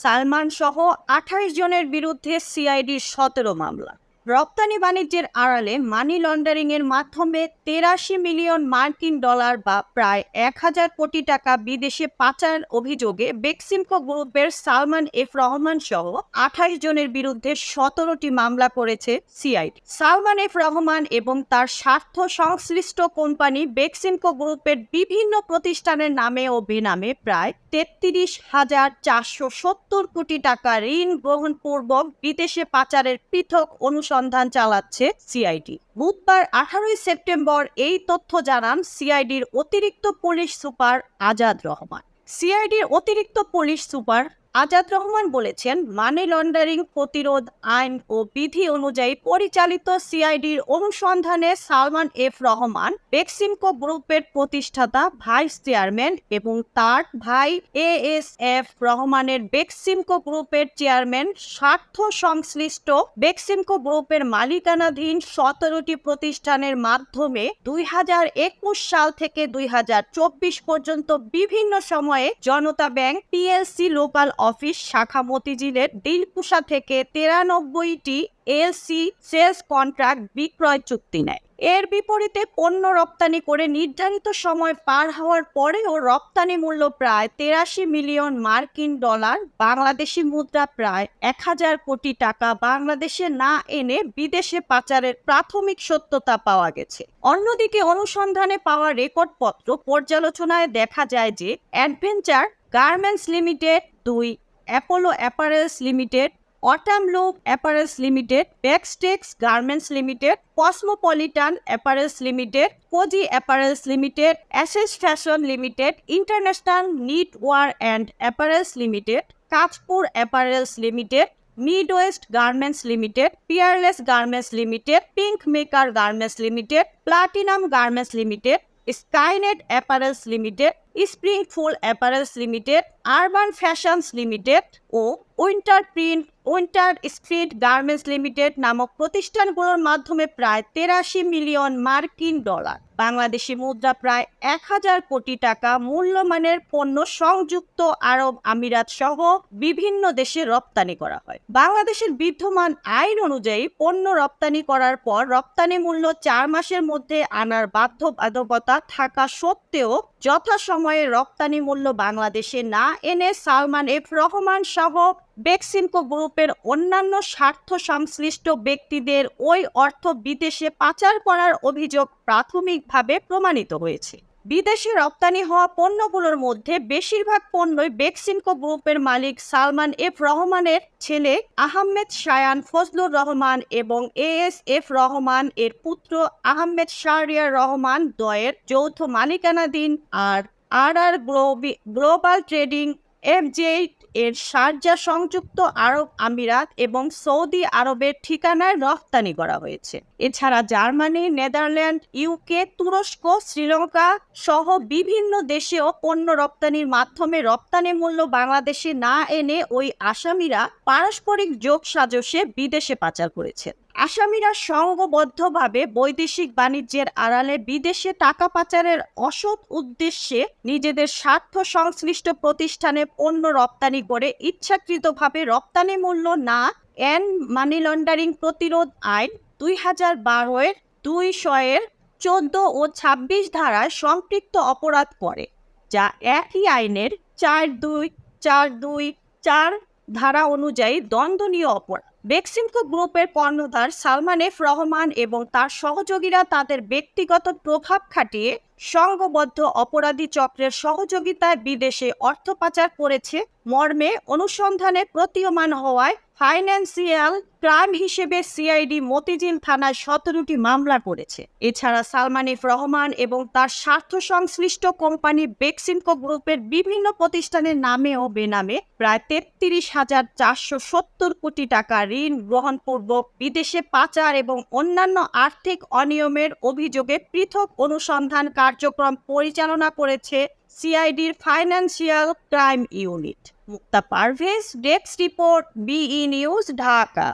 সালমান সহ ২৮ জনের বিরুদ্ধে সিআইডির ১৭ মামলা। রপ্তানি বাণিজ্যের আড়ালে মানি লন্ডারিং এর মাধ্যমে ৮৩ মিলিয়ন মার্কিন ডলার বা প্রায় ১,০০০ কোটি টাকা বিদেশে পাচার অভিযোগে বেক্সিমকো গ্রুপের সালমান এফ রহমান সহ ২৮ জনের বিরুদ্ধে ১৭টি মামলা করেছে সিআইডি। সালমান এফ রহমান এবং তার স্বার্থ সংশ্লিষ্ট কোম্পানি বেক্সিমকো গ্রুপের বিভিন্ন প্রতিষ্ঠানের নামে ও বেনামে প্রায় ৩৩,৪৭০ কোটি টাকা ঋণ গ্রহণপূর্বক বিদেশে পাচারের পৃথক অনুসন্ধান চালাচ্ছে সিআইডি। বুধবার ১৮ সেপ্টেম্বর এই তথ্য জানান সিআইডির অতিরিক্ত পুলিশ সুপার আজাদ রহমান। সিআইডির অতিরিক্ত পুলিশ সুপার আজাদ রহমান বলেছেন, মানি লন্ডারিং প্রতিরোধ আইন ও বিধি অনুযায়ী পরিচালিত সিআইডির অনুসন্ধানে সালমান এফ রহমান বেক্সিমকো গ্রুপের প্রতিষ্ঠাতা ভাইস চেয়ারম্যান এবং তার ভাই এএসএফ রহমানের বেক্সিমকো গ্রুপের চেয়ারম্যান স্বার্থ সংশ্লিষ্ট বেক্সিমকো গ্রুপের মালিকানাধীন ১৭টি প্রতিষ্ঠানের মাধ্যমে ২০২১ সাল থেকে ২০২৪ পর্যন্ত বিভিন্ন সময়ে জনতা ব্যাংক পিএলসি লোকাল অফিস শাখা মতিঝিলের দিলকুশা থেকে ৯৩টি এলসি সেলস কন্ট্রাক্ট বিক্রয় চুক্তি নেয়। এর বিপরীতে পণ্য রপ্তানি করে নির্ধারিত সময় পার হওয়ার পরেও রপ্তানি মূল্য প্রায় ৮৩ মিলিয়ন মার্কিন ডলার বাংলাদেশি মুদ্রা প্রায় ১,০০০ কোটি টাকা বাংলাদেশে না এনে বিদেশে পাচারের প্রাথমিক সত্যতা পাওয়া গেছে। অন্যদিকে অনুসন্ধানে পাওয়া রেকর্ডপত্র পর্যালোচনায় দেখা যায় যে Adventure Garments Limited ২, Apollo Apparels Limited, Autumn Loop Apparels Limited, Bextex Garments Limited, Cosmopolitan Apparels Limited, Cozy Apparels Limited, Aces Fashion Limited, International Knitwear and Apparels Limited, Kajpur Apparels Limited, Midwest Garments Limited, Peerless Garments Limited, Pink Maker Garments Limited, Platinum Garments Limited, Skynet Apparels Limited, Spring Full Apparels Limited, Urban Fashions Limited ও Winter Street Garments Limited নামক প্রতিষ্ঠানগুলোর মাধ্যমে প্রায় ৮৩ million মার্কিন dollar Bangladeshi মুদ্রা প্রায় ১,০০০ কোটি টাকা মূল্যমানের পণ্য সংযুক্ত আরব আমিরাত সহ বিভিন্ন দেশে রপ্তানি করা হয়। বাংলাদেশের বিদ্যমান আইন অনুযায়ী পণ্য রপ্তানি করার পর রপ্তানি মূল্য ৪ মাসের মধ্যে আনার বাধ্যবাধকতা থাকা সত্ত্বেও যথাসময়ে রপ্তানি মূল্য বাংলাদেশে না এনে সালমান এফ রহমান সহ বেক্সিমকো গ্রুপের অন্যান্য স্বার্থ সংশ্লিষ্ট ব্যক্তিদের ওই অর্থ বিদেশে পাচার করার অভিযোগ প্রাথমিকভাবে প্রমাণিত হয়েছে। বিদেশে রপ্তানি হওয়া পণ্যগুলোর মধ্যে বেশিরভাগ পণ্যই বেক্সিমকো গ্রুপের মালিক সালমান এফ রহমানের ছেলে আহমেদ শায়ান ফজলুর রহমান এবং এএসএফ রহমান এর পুত্র আহমেদ শাহরিয়ার রহমান দ্বয়ের যৌথ মালিকানাধীন আর গ্লোবাল ট্রেডিং এফজেড এর শারজা সংযুক্ত আরব আমিরাত এবং সৌদি আরবের ঠিকানায় রপ্তানি করা হয়েছে। এছাড়া জার্মানি, নেদারল্যান্ড, ইউকে, তুরস্ক, শ্রীলঙ্কা সহ বিভিন্ন দেশেও পণ্য রপ্তানির মাধ্যমে রপ্তানি মূল্য বাংলাদেশে না এনে ওই আসামিরা পারস্পরিক যোগসাজশে বিদেশে পাচার করেছেন। আসামিরা সংঘবদ্ধভাবে বৈদেশিক বাণিজ্যের আড়ালে বিদেশে টাকা পাচারের অসৎ উদ্দেশ্যে নিজেদের স্বার্থ সংশ্লিষ্ট প্রতিষ্ঠানে পণ্য রপ্তানি করে ইচ্ছাকৃতভাবে রপ্তানি মূল্য না মানি লন্ডারিং প্রতিরোধ আইন ২০১২ এর ২ ও ২৬ ধারায় সম্পৃক্ত অপরাধ করে, যা একই আইনের ৪ ধারা অনুযায়ী দণ্ডনীয় অপরাধ। বেক্সিমকো গ্রুপের কর্ণধার সালমান এফ রহমান এবং তার সহযোগীরা তাদের ব্যক্তিগত প্রভাব খাটিয়ে সংঘবদ্ধ অপরাধী চক্রের সহযোগিতায় বিদেশে অর্থ পাচার করেছে মর্মে অনুসন্ধানে প্রতীয়মান হওয়ায় ফাইন্যান্সিয়াল ক্রাইম হিসেবে সিআইডি মতিঝিল থানায় ১৭টি মামলা করেছে। এছাড়া সালমান এফ রহমান এবং তার স্বার্থ সংশ্লিষ্ট কোম্পানি বেক্সিমকো গ্রুপের বিভিন্ন প্রতিষ্ঠানের নামে ও বেনামে প্রায় ৩৩,৪৭০ কোটি টাকা ঋণ গ্রহণপূর্বক বিদেশে পাচার এবং অন্যান্য আর্থিক অনিয়মের অভিযোগে পৃথক অনুসন্ধান কার্যক্রম পরিচালনা করেছে সিআইডির financial crime unit. Mukta Parvez, desk report, BE news, Dhaka.